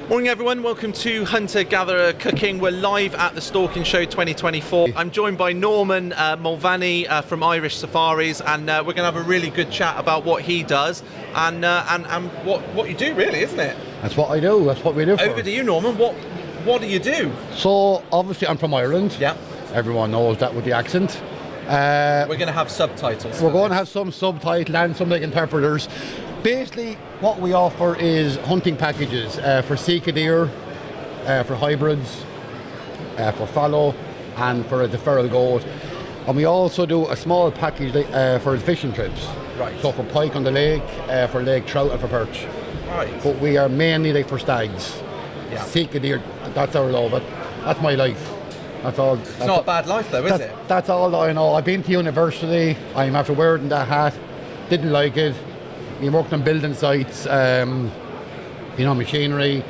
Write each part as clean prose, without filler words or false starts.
Morning everyone, welcome to Hunter Gatherer Cooking. We're live at the Stalking Show 2024. I'm joined by Norman Mulvany from Irish Safaris, and we're going to have a really good chat about what he does and what you do, really, isn't it? That's what I do, that's what we do. Over to you, Norman. What do you do? So obviously I'm from Ireland. Yeah. Everyone knows that with the accent. We're going to have subtitles. We're going to have some subtitles and some like interpreters. Basically, what we offer is hunting packages for Sika deer, for hybrids, for fallow, and for the feral goat. And we also do a small package for fishing trips. Right. So for pike on the lake, for lake trout, and for perch. Right. But we are mainly like for stags. Yeah. Sika deer, that's our love. That's my life. That's all. It's not a bad life though, is it? That's all I know. I've been to university. I'm after wearing that hat. Didn't like it. We worked on building sites, machinery.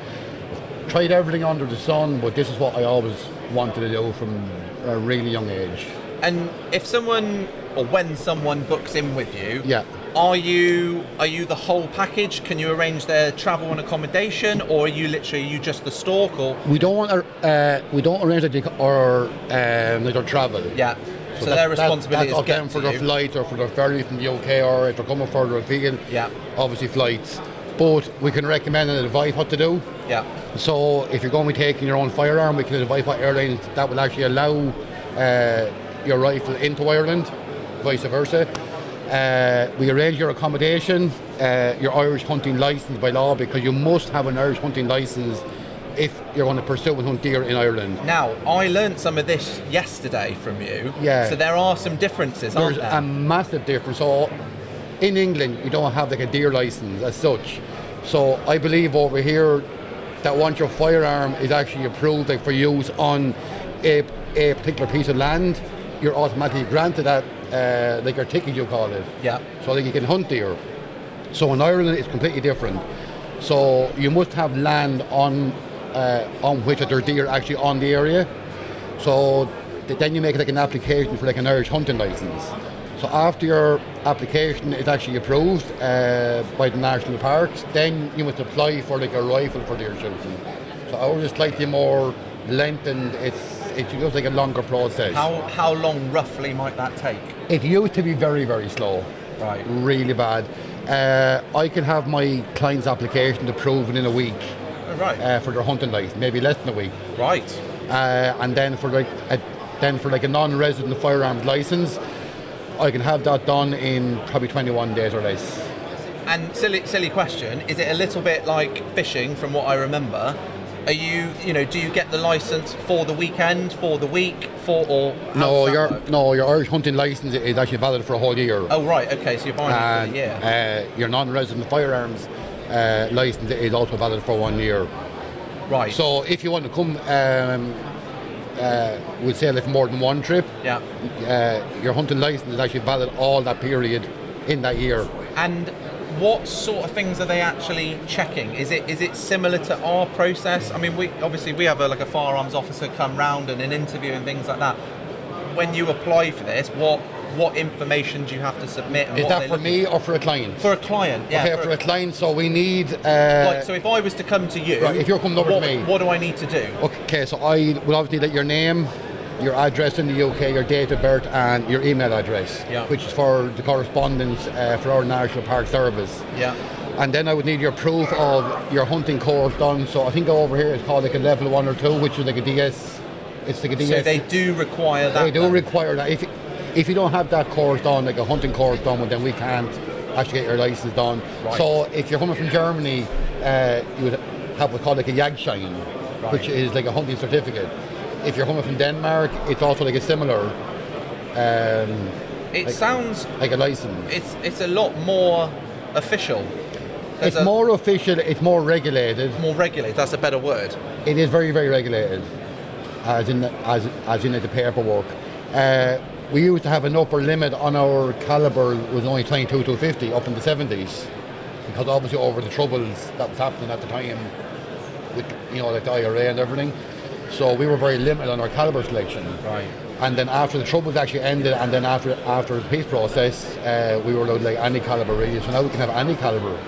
Tried everything under the sun, but this is what I always wanted to do from a really young age. And if someone, or when someone books in with you, Yeah. Are you the whole package? Can you arrange their travel and accommodation, or are you just the stalk? Or We don't arrange their travel. yeah. So their responsibility that's is get them for to their you. flights or for their ferry from the UK, or if they're coming further afield. Yeah. Obviously flights, but we can recommend and advise what to do. Yeah. So if you're going to be taking your own firearm, we can advise what airlines that will actually allow your rifle into Ireland, vice versa. We arrange your accommodation, your Irish hunting licence by law, because you must have an Irish hunting licence if you're going to pursue and hunt deer in Ireland. Now, I learnt some of this yesterday from you. Yeah. So there are some differences, aren't There's there? a massive difference. So in England, you don't have like a deer licence as such. So I believe over here that once your firearm is actually approved like, for use on a particular piece of land, you're automatically granted that, like your ticket you call it. Yeah. So that you can hunt deer. So in Ireland, it's completely different. So you must have land on which there are deer actually on the area. So then you make like an application for like an Irish hunting licence. So after your application is actually approved by the national parks, then you must apply for like a rifle for deer shooting. So ours is slightly more lengthened. It's just like a longer process. How long roughly might that take? It used to be very, very slow. Right. Really bad. I can have my client's application approved in a week. Oh, right. For their hunting license, maybe less than a week. Right. And then for like a non-resident firearms license, I can have that done in probably 21 days or less. And silly question, is it a little bit like fishing from what I remember? Are you do you get the license for the weekend, for the week, or No, your Irish hunting license is actually valid for a whole year. Oh right, okay, so you're buying it for the year. Your non-resident firearms license is also valid for 1 year. Right. So if you want to come, we'd say like more than one trip. Yeah. Your hunting license is actually valid all that period in that year. And what sort of things are they actually checking? Is it similar to our process? I mean, we have a firearms officer come round and an interview and things like that. When you apply for this, what information do you have to submit? And is that for me or for a client? For a client, yeah. Okay, for a client, so we need... so if I was to come to you... Right, if you're coming over to me... What do I need to do? Okay, so I will obviously let your name, your address in the UK, your date of birth, and your email address, which is for the correspondence for our National Park Service. Yeah. And then I would need your proof of your hunting course done. So I think over here it's called like a level 1 or 2, which is like a DS. It's like a DS. So they do require that? They do require that. If you don't have that course done, like a hunting course done, well, then we can't actually get your license done. Right. So if you're coming from Germany, you would have what's called like a Jagdschein, which is like a hunting certificate. If you're coming from Denmark, it's also like a similar. Sounds like a license. It's a lot more official. It's more official. It's more regulated. More regulated. That's a better word. It is very, very regulated, as in the paperwork. We used to have an upper limit on our caliber was only 22-250 up in the 70s, because obviously over the troubles that was happening at the time with like the IRA and everything. So we were very limited on our caliber selection. Right. And then after the troubles actually ended, and then after the peace process, we were allowed like any caliber really. So now we can have any caliber.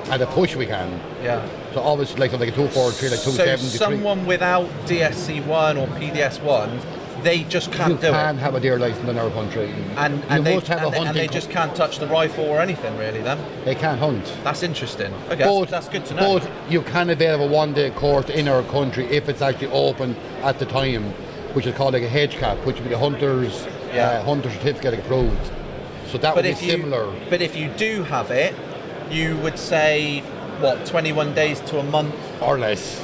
at a push we can. Yeah. So obviously like a 243, like 270. So someone without DSC1 or PDS1, they just can't do it. You can't have a deer license in our country. And they just can't touch the rifle or anything really then? They can't hunt. That's interesting. Okay, that's good to know. But you can avail of a 1-day course in our country if it's actually open at the time, which is called like a HCAP, which would be the hunter certificate approved. So that would be similar. But if you do have it, you would say, what, 21 days to a month? Or less.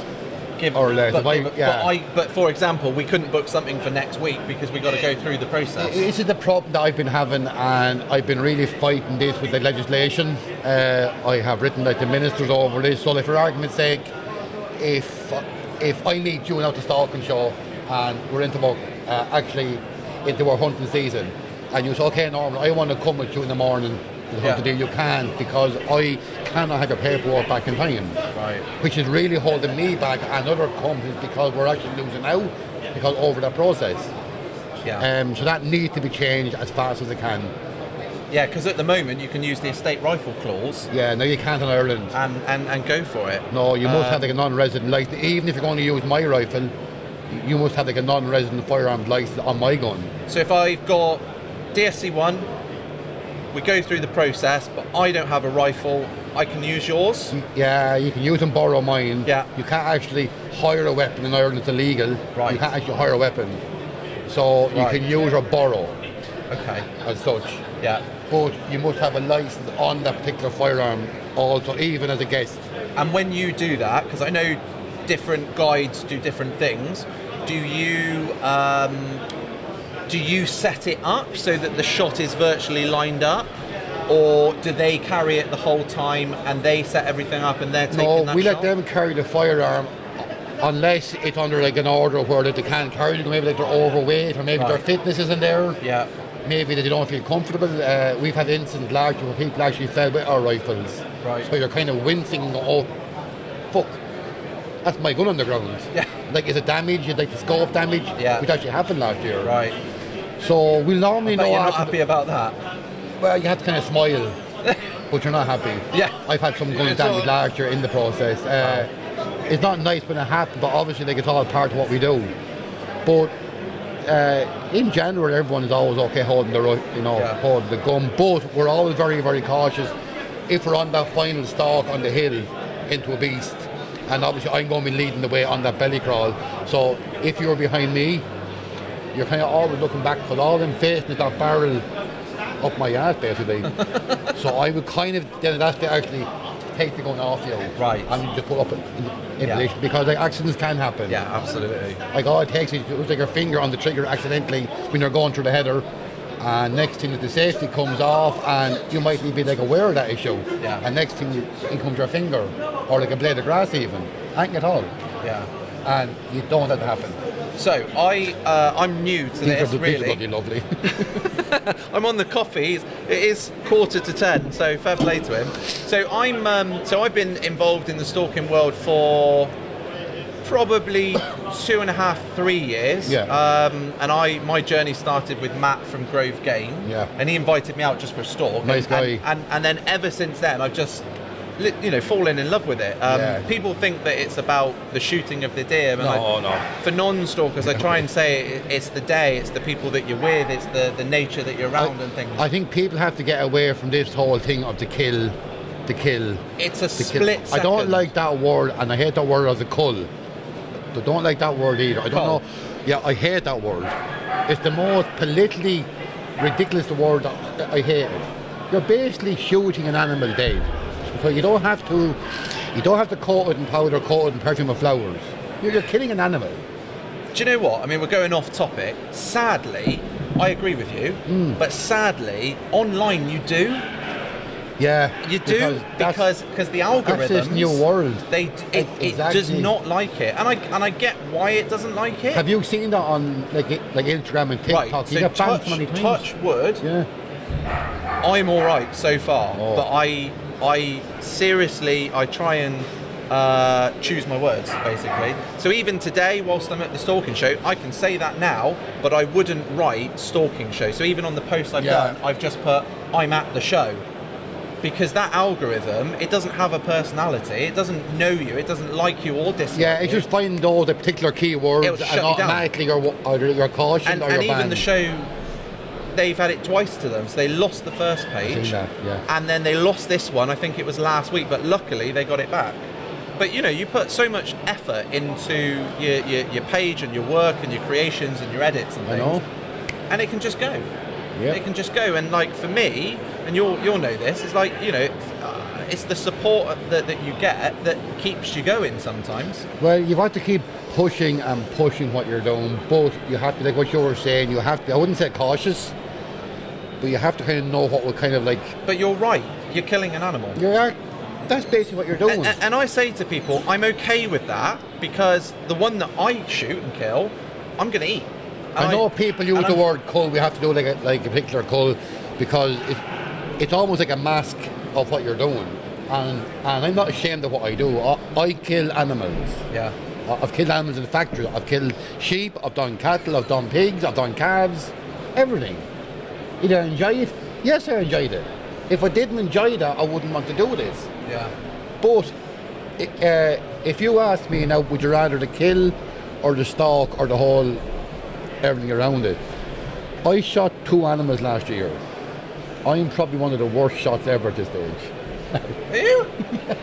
But for example, we couldn't book something for next week because we got to go through the process. This is the problem that I've been having, and I've been really fighting this with the legislation. I have written like the ministers over this. So, like, for argument's sake, if I meet you out the Stalking Show and we're into our hunting season, and you say, okay, Norman, I want to come with you in the morning. You can't, because I cannot have your paperwork back in time, right? Which is really holding me back and other companies, because we're actually losing out because over that process. So that needs to be changed as fast as it can. Yeah, because at the moment you can use the estate rifle clause. Yeah, no, you can't in Ireland. And go for it. No, you must have like a non-resident license. Even if you're going to use my rifle, you must have like a non-resident firearms license on my gun. So if I've got DSC1, we go through the process, but I don't have a rifle, I can use yours? Yeah, you can use and borrow mine. Yeah. You can't actually hire a weapon in Ireland, it's illegal. Right. You can't actually hire a weapon. So you can use or borrow. Okay. As such. Yeah. But you must have a license on that particular firearm also, even as a guest. And when you do that, because I know different guides do different things, do you set it up so that the shot is virtually lined up, or do they carry it the whole time and they set everything up and they're taking that shot? No, we let them carry the firearm unless it's under like an order where they can't carry it. Maybe like they're overweight, or maybe their fitness isn't there. Yeah. Maybe they don't feel comfortable. We've had incidents largely where people actually fell with our rifles. Right. So you're kind of wincing and go, oh, fuck, that's my gun on the ground. Yeah. Like, is it damage? Like the scope damage? Yeah. Which actually happened last year. Right. So we'll normally know. You're not happy about that? Well, you have to kind of smile, but you're not happy. Yeah. I've had some guns damaged last year in the process. It's not nice when it happens, but obviously like, it's all part of what we do. But in general, everyone is always okay holding holding the gun. But we're always very, very cautious if we're on that final stalk on the hill into a beast. And obviously I'm going to be leading the way on that belly crawl. So if you're behind me, you're kind of always looking back, because all I'm facing is that barrel up my ass, basically. So I would kind of, then that's to actually take the gun off you. Right. And just put up in position, because like, accidents can happen. Yeah, absolutely. Like all it takes is to take your finger on the trigger accidentally when you're going through the header, and next thing is the safety comes off, and you might be like aware of that issue. Yeah. And next thing in comes your finger, or like a blade of grass even. Anything at all. Yeah. And you don't want that to happen. So I'm new to this, really. These are lovely. I'm on the coffee. It is 9:45, so fair play to him. So I've been involved in the stalking world for probably 2.5, 3 years. Yeah. And my journey started with Matt from Grove Game. Yeah. And he invited me out just for a stalk. Nice guy. And then ever since then, I've just fallen in love with it. People think that it's about the shooting of the deer. And no. For non-stalkers, I try and say it's the day, it's the people that you're with, it's the nature that you're around and things. I think people have to get away from this whole thing of the kill. It's a split second. I don't like that word, and I hate that word as a cull. I don't like that word either. I don't know. Yeah, I hate that word. It's the most politically ridiculous word that I hate it. You're basically shooting an animal dead. So you don't have to coat it in powder, coat it in perfume or flowers. You're killing an animal. Do you know what? I mean, we're going off topic. Sadly, I agree with you, but sadly, online you do. Yeah, you do because the algorithms. That's this new world. It does not like it, and I get why it doesn't like it. Have you seen that on like Instagram and TikTok? Right, You get banned so many times. Touch wood. Yeah. I'm all right so far, but I seriously try and choose my words, basically. So even today, whilst I'm at the Stalking Show, I can say that now, but I wouldn't write Stalking Show. So even on the post I've done, I've just put, I'm at the show. because that algorithm, it doesn't have a personality, it doesn't know you, it doesn't like you or dislike you. Yeah, it's just finding those the particular keywords It'll and shut you down. automatically you're cautioned or you're And even banned. the show, they've had it twice to them. So they lost the first page, that, yeah. and then they lost this one. I think it was last week, but luckily they got it back. But you know, you put so much effort into your page and your work and your creations and your edits and I things, know. and it can just go. Yeah. It can just go. And like for me, and you'll know this, it's like, you know, it's the support that you get that keeps you going sometimes. Well, you've got to keep pushing and pushing what you're doing, but you have to, like what you were saying, you have to, I wouldn't say cautious, but you have to kind of know what would kind of like... But you're right, you're killing an animal. That's basically what you're doing. And I say to people, I'm okay with that, because the one that I shoot and kill, I'm going to eat. I know people use the word cull, we have to do like a particular cull, because it's almost like a mask of what you're doing. And I'm not ashamed of what I do. I kill animals. Yeah. I've killed animals in the factory. I've killed sheep, I've done cattle, I've done pigs, I've done calves, everything. Did I enjoy it? Yes, I enjoyed it. If I didn't enjoy that, I wouldn't want to do this. Yeah. But if you ask me now, would you rather the kill or the stalk or the whole everything around it? I shot 2 animals last year. I'm probably one of the worst shots ever at this stage. Are you?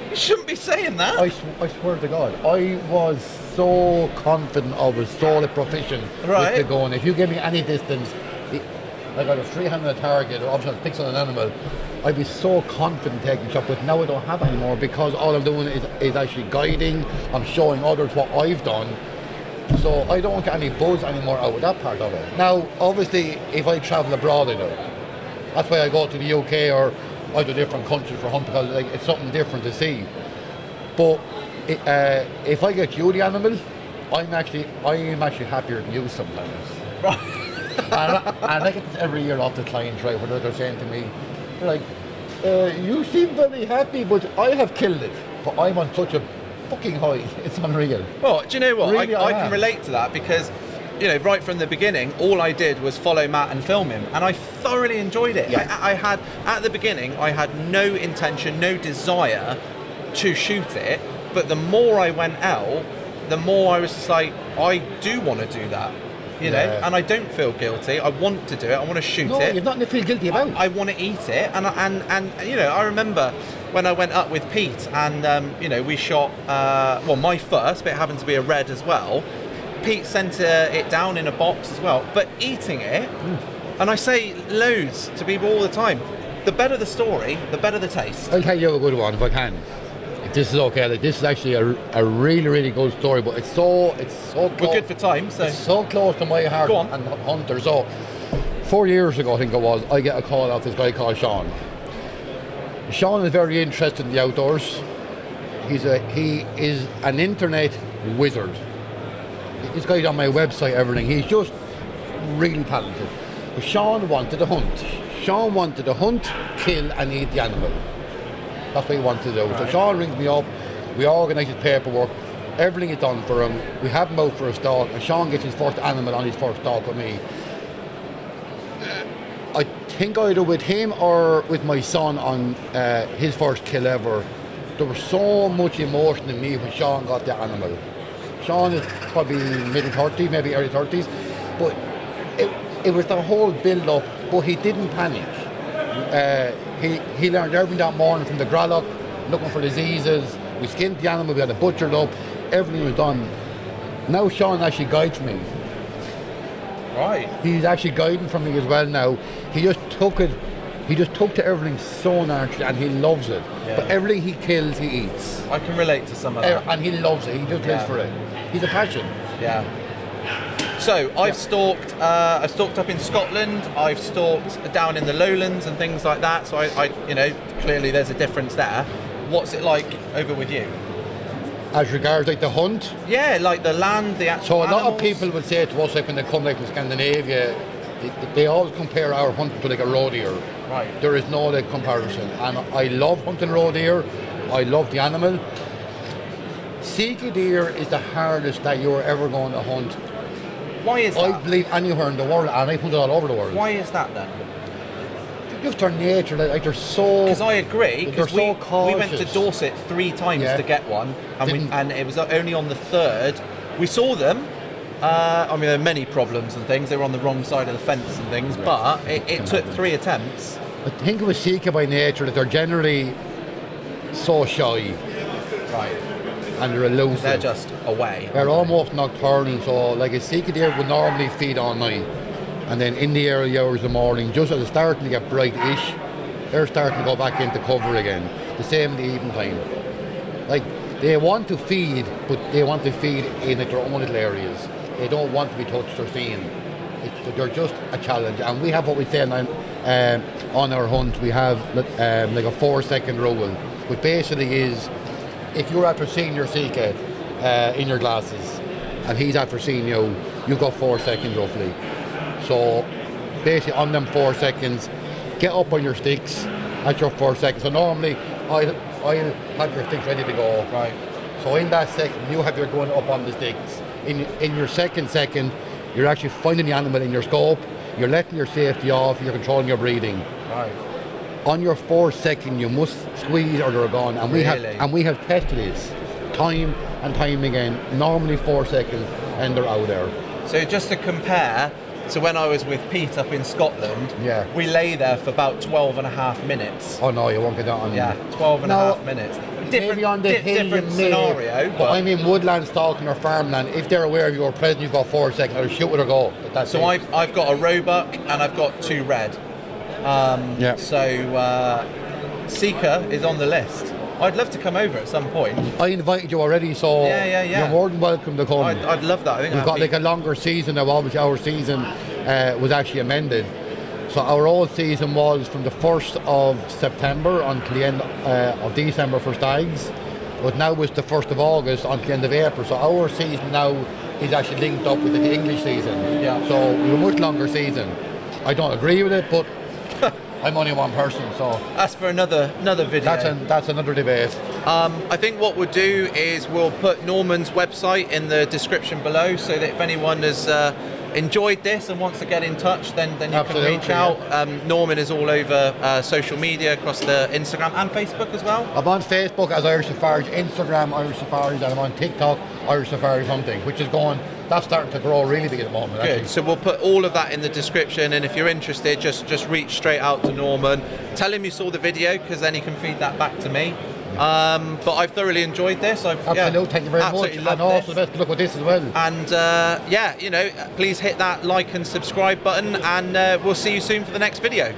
You shouldn't be saying that. I swear to God, I was so confident, I was so proficient with the gun. If you give me any distance, like I was free-handing a target, or obviously I was fixing an animal, I'd be so confident taking a shot, but now I don't have any more, because all I'm doing is actually guiding, I'm showing others what I've done, so I don't get any buzz anymore out of that part of it. Now, obviously, if I travel abroad, I do. That's why I go to the UK or I do different countries for hunting, because like, it's something different to see. But if I get you the animal, I'm actually happier than you sometimes. Right. and I get this every year off the clients, right, where they're saying to me, they're like, you seem very happy, but I have killed it. But I'm on such a fucking high, it's unreal. Well, do you know what? Really, I can relate to that, because, you know, right from the beginning, all I did was follow Matt and film him, and I thoroughly enjoyed it. Yeah. I had, at the beginning, I had no intention, no desire to shoot it, but the more I went out, the more I was just like, I do want to do that. You know, and I don't feel guilty. I want to do it. I want to shoot it. You've nothing to feel guilty about. I want to eat it, and you know, I remember when I went up with Pete, and you know, we shot. Well, my first, but it happened to be a red as well. Pete sent it down in a box as well. But eating it, and I say loads to people all the time. The better the story, the better the taste. I'll tell you a good one if I can. If this is okay, like this is actually a really, really good story, but it's so close. We're good for time, so it's so close to my heart. Go on. And Hunter. So 4 years ago, I think it was, I get a call off this guy called Sean. Sean is very interested in the outdoors. He is an internet wizard. This guy's on my website, everything. He's just really talented. But Sean wanted to hunt. Sean wanted to hunt, kill, and eat the animal. That's what he wanted to do. Right. So Sean rings me up, we organise his paperwork, everything is done for him, we have him out for a stalk, and Sean gets his first animal on his first stalk with me. I think either with him or with my son on his first kill ever, there was so much emotion in me when Sean got the animal. Sean is probably middle 30s, maybe early 30s, but it was the whole build-up, but he didn't panic. He learned everything that morning from the gralloch, looking for diseases. We skinned the animal, we had it butchered up, everything was done. Now Sean actually guides me. Right. He's actually guiding for me as well now. He just took to everything so naturally, and he loves it. Yeah. But everything he kills, he eats. I can relate to some of that. And he loves it, he just lives for it. He's a passion. Yeah. So I've stalked up in Scotland. I've stalked down in the lowlands and things like that. So I you know, clearly there's a difference there. What's it like over with you? As regards like the hunt? Yeah, like the land, the actual So a lot animals. of people would say to us, like when they come like from Scandinavia, they always compare our hunting to like a roe deer. Right. There is no like comparison. And I love hunting roe deer. I love the animal. Sika deer is the hardest that you're ever going to hunt. Why is that? I believe anywhere in the world, and I've hunted all over the world. Why is that then? just their nature, like they're so. Because I agree. They're Because so we went to cautious. Dorset 3 times Yeah. to get one, Didn't- and it was only on the 3rd we saw them. I mean, there were many problems and things. They were on the wrong side of the fence and things, but it took 3 attempts. I think it was Sika by nature that they're generally so shy Right. and they're elusive. They're just away. They're almost nocturnal, so like a Sika deer would normally feed all night, and then in the early hours of the morning, just as it's starting to get bright-ish, they're starting to go back into cover again. The same in the evening time. Like, they want to feed, but they want to feed in their own little areas. They don't want to be touched or seen. They're just a challenge, and we have what we say on our hunt. We have like a 4-second rule, which basically is if you're after seeing your Sika in your glasses, and he's after seeing you, you've got 4 seconds roughly. So basically, on them 4 seconds, get up on your sticks at your 4 seconds. So normally, I'll have your sticks ready to go. Right. So in that second, you have your gun up on the sticks. In your second, you're actually finding the animal in your scope. You're letting your safety off. You're controlling your breathing. Right. On your 4 second, you must squeeze or they're gone. And we have tested this time and time again. Normally 4 seconds, and they're out there. So just to compare, so when I was with Pete up in Scotland, Yeah. we lay there for about 12 and a half minutes. Oh no, you won't get that on. Yeah, 12 and a half minutes. Maybe on the hill different you may, scenario. but I mean woodland, stalking or farmland, if they're aware of your presence, you've got 4 seconds, or shoot with or go. That's So it. I've got a roebuck and I've got 2 red. Yeah. So Sika is on the list. I'd love to come over at some point. I invited you already, so Yeah. you're more than welcome to come. I'd love that. I think We've got like a longer season now. Obviously, our season was actually amended. So our old season was from the 1st of September until the end of December for stags. But now it's the 1st of August until the end of April. So our season now is actually linked up with the English season. Yeah. So we have a much longer season. I don't agree with it, but I'm only one person, so That's for another video. that's another debate. I think what we'll do is we'll put Norman's website in the description below, so that if anyone has enjoyed this and wants to get in touch, then you Absolutely, can reach out. Norman is all over social media, across the Instagram and Facebook as well. I'm on Facebook as Irish Safaris, Instagram Irish Safaris, and I'm on TikTok Irish Safaris Hunting, which is that's starting to grow really big at the moment. Good. Actually. So we'll put all of that in the description, and if you're interested, just reach straight out to Norman. Tell him you saw the video, because then he can feed that back to me. But I've thoroughly enjoyed this. Absolutely, thank you very much. absolutely loved And also this. the best of luck with this as well. And please hit that like and subscribe button, and we'll see you soon for the next video.